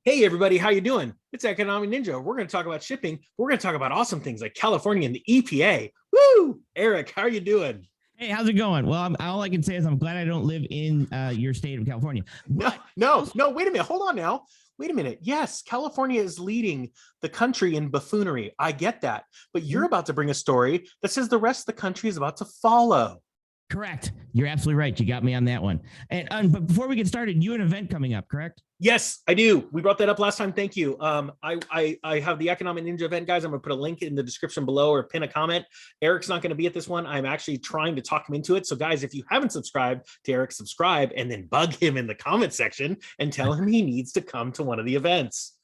Hey everybody, how you doing? It's Economic Ninja. We're going to talk about shipping. We're going to talk about awesome things like California and the EPA. Woo! Eric, how are you doing? Hey, how's it going? Well, all I can say is I'm glad I don't live in your state of California. But no, wait a minute. Hold on now. Wait a minute. Yes, California is leading the country in buffoonery. I get that. But you're about to bring a story that says the rest of the country is about to follow. Correct. You're absolutely right. You got me on that one. But before we get started, you have an event coming up, correct? Yes, I do. We brought that up last time. Thank you. I have the Economic Ninja event, guys. I'm going to put a link in the description below or pin a comment. Eric's not going to be at this one. I'm actually trying to talk him into it. So guys, if you haven't subscribed to Eric, subscribe and then bug him in the comment section and tell him he needs to come to one of the events.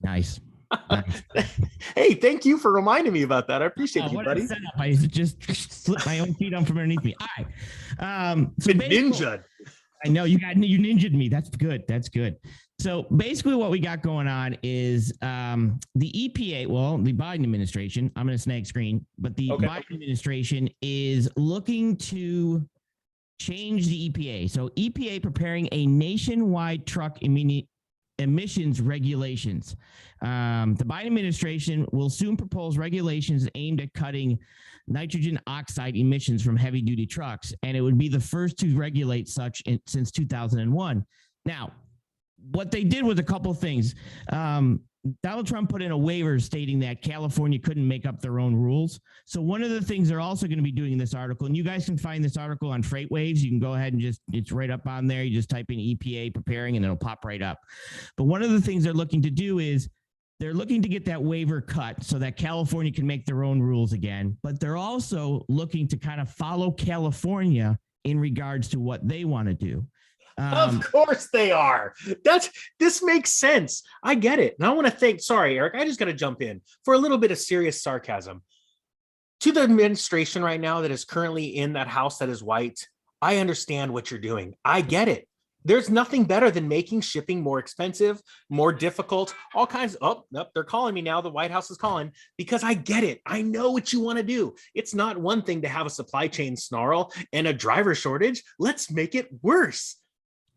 Nice. Hey, thank you for reminding me about that. I appreciate you, buddy. I just slipped my own feet on from underneath me. All right. So ninja. I know you ninja'd me. That's good. That's good. So basically what we got going on is the EPA, well, the Biden administration, I'm going to snag screen, but the Biden administration is looking to change the EPA. So EPA preparing a nationwide truck emissions regulations. The Biden administration will soon propose regulations aimed at cutting nitrogen oxide emissions from heavy duty trucks, and it would be the first to regulate such since 2001. Now, what they did was a couple of things. Donald Trump put in a waiver stating that California couldn't make up their own rules. So one of the things they're also going to be doing in this article, and you guys can find this article on FreightWaves. You can go ahead and it's right up on there. You just type in EPA preparing and it'll pop right up. But one of the things they're looking to do is they're looking to get that waiver cut so that California can make their own rules again. But they're also looking to kind of follow California in regards to what they want to do. Of course they are. This makes sense. I get it. And I want to thank, sorry, Eric, I just got to jump in for a little bit of serious sarcasm. To the administration right now that is currently in that house that is white, I understand what you're doing. I get it. There's nothing better than making shipping more expensive, more difficult, all kinds. Oh, nope, they're calling me now. The White House is calling because I get it. I know what you want to do. It's not one thing to have a supply chain snarl and a driver shortage. Let's make it worse.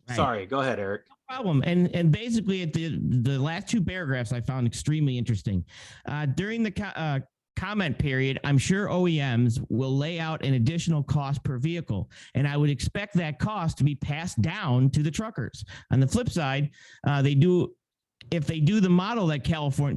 Right. Sorry, go ahead, Eric. No problem. And basically at the last two paragraphs I found extremely interesting. During the comment period, I'm sure OEMs will lay out an additional cost per vehicle, and I would expect that cost to be passed down to the truckers. On the flip side, if they do the model that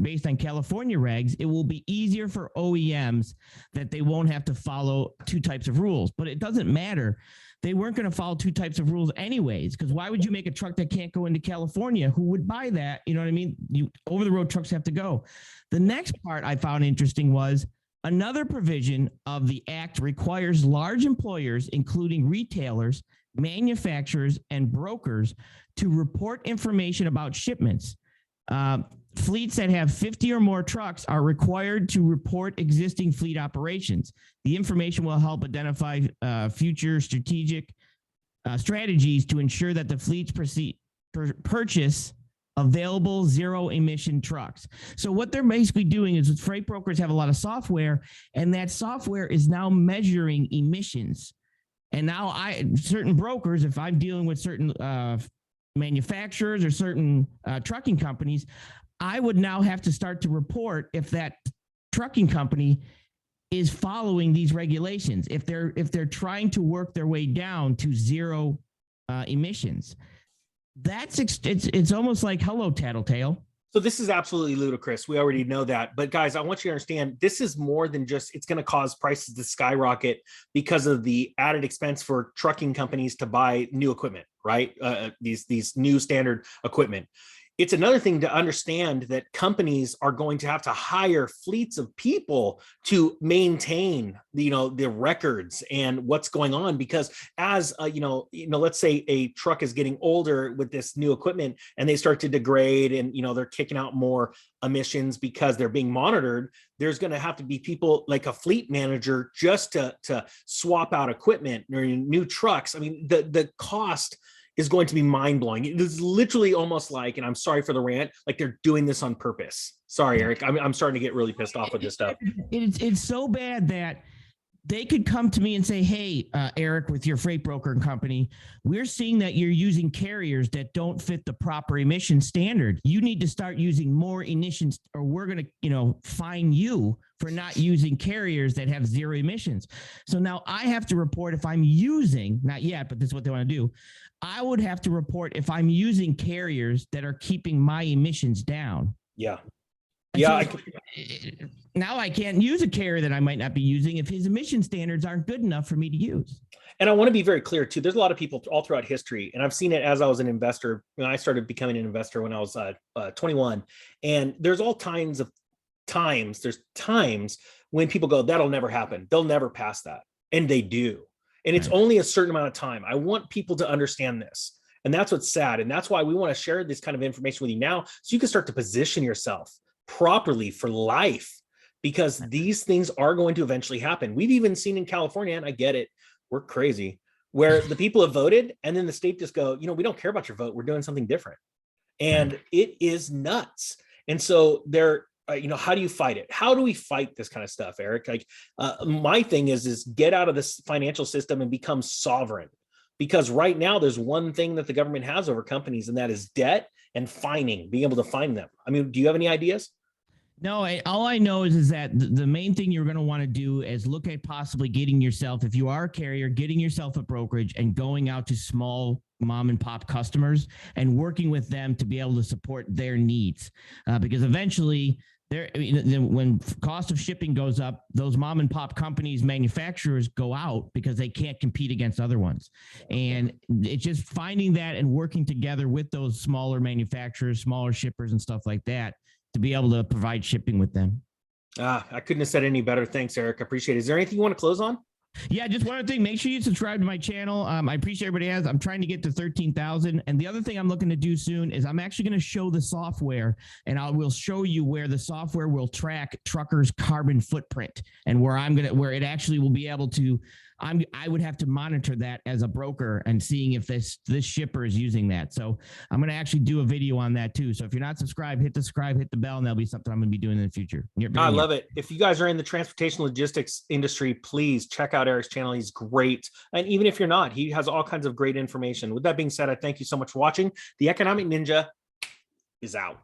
based on California regs, it will be easier for OEMs that they won't have to follow two types of rules. But it doesn't matter. They weren't going to follow two types of rules anyways, because why would you make a truck that can't go into California? Who would buy that? You know what I mean? Over-the-road trucks have to go. The next part I found interesting was another provision of the act requires large employers, including retailers, manufacturers, and brokers, to report information about shipments. Fleets that have 50 or more trucks are required to report existing fleet operations. The information will help identify future strategic strategies to ensure that the fleets purchase available zero-emission trucks. So what they're basically doing is freight brokers have a lot of software, and that software is now measuring emissions. And now certain brokers, if I'm dealing with certain manufacturers or certain trucking companies, I would now have to start to report if that trucking company is following these regulations, if they're trying to work their way down to zero emissions. It's almost like hello, tattletale. So this is absolutely ludicrous. We already know that. But guys, I want you to understand, this is more than just, it's going to cause prices to skyrocket because of the added expense for trucking companies to buy new equipment, right? These new standard equipment. It's another thing to understand that companies are going to have to hire fleets of people to maintain, the records and what's going on, because as let's say a truck is getting older with this new equipment and they start to degrade and they're kicking out more emissions because they're being monitored. There's going to have to be people like a fleet manager just to swap out equipment or new trucks. I mean, the cost is going to be mind-blowing. It is literally almost like, and I'm sorry for the rant, like they're doing this on purpose. Sorry, Eric. I'm starting to get really pissed off with this stuff. It's so bad that they could come to me and say, hey, Eric, with your freight broker and company, we're seeing that you're using carriers that don't fit the proper emission standard. You need to start using more emissions, or we're going to, fine you for not using carriers that have zero emissions. So now I have to report if I'm using, not yet, but this is what they want to do. I would have to report if I'm using carriers that are keeping my emissions down. Yeah. And Yeah. so now I can't use a carrier that I might not be using if his emission standards aren't good enough for me to use. And I want to be very clear too. There's a lot of people all throughout history, and I've seen it as I was an investor. I started becoming an investor when I was 21, and there's all kinds of times. There's times when people go, "That'll never happen. They'll never pass that," and they do. And it's only a certain amount of time. I want people to understand this, and that's what's sad. And that's why we want to share this kind of information with you now, so you can start to position yourself properly for life, because these things are going to eventually happen. We've even seen in California, and I get it, we're crazy, where the people have voted and then the state just go, we don't care about your vote. We're doing something different. And it is nuts. And so they're, how do you fight it? How do we fight this kind of stuff, Eric? Like my thing is get out of this financial system and become sovereign. Because right now there's one thing that the government has over companies, and that is debt and fining, being able to fine them. I mean, do you have any ideas? No, all I know is that the main thing you're going to want to do is look at possibly getting yourself, if you are a carrier, getting yourself a brokerage and going out to small mom and pop customers and working with them to be able to support their needs. Because eventually, when cost of shipping goes up, those mom and pop companies, manufacturers go out because they can't compete against other ones. And it's just finding that and working together with those smaller manufacturers, smaller shippers and stuff like that, to be able to provide shipping with them. I couldn't have said any better. Thanks, Eric. I appreciate it. Is there anything you want to close on? Yeah, just one other thing. Make sure you subscribe to my channel. I appreciate everybody has. I'm trying to get to 13,000. And the other thing I'm looking to do soon is I'm actually going to show the software, and I will show you where the software will track truckers' carbon footprint, and where it actually will be able to. I would have to monitor that as a broker and seeing if this shipper is using that. So I'm going to actually do a video on that too. So if you're not subscribed, hit the subscribe, hit the bell, and that'll be something I'm going to be doing in the future. I love it. If you guys are in the transportation logistics industry, please check out Eric's channel. He's great. And even if you're not, he has all kinds of great information. With that being said, I thank you so much for watching. The Economic Ninja is out.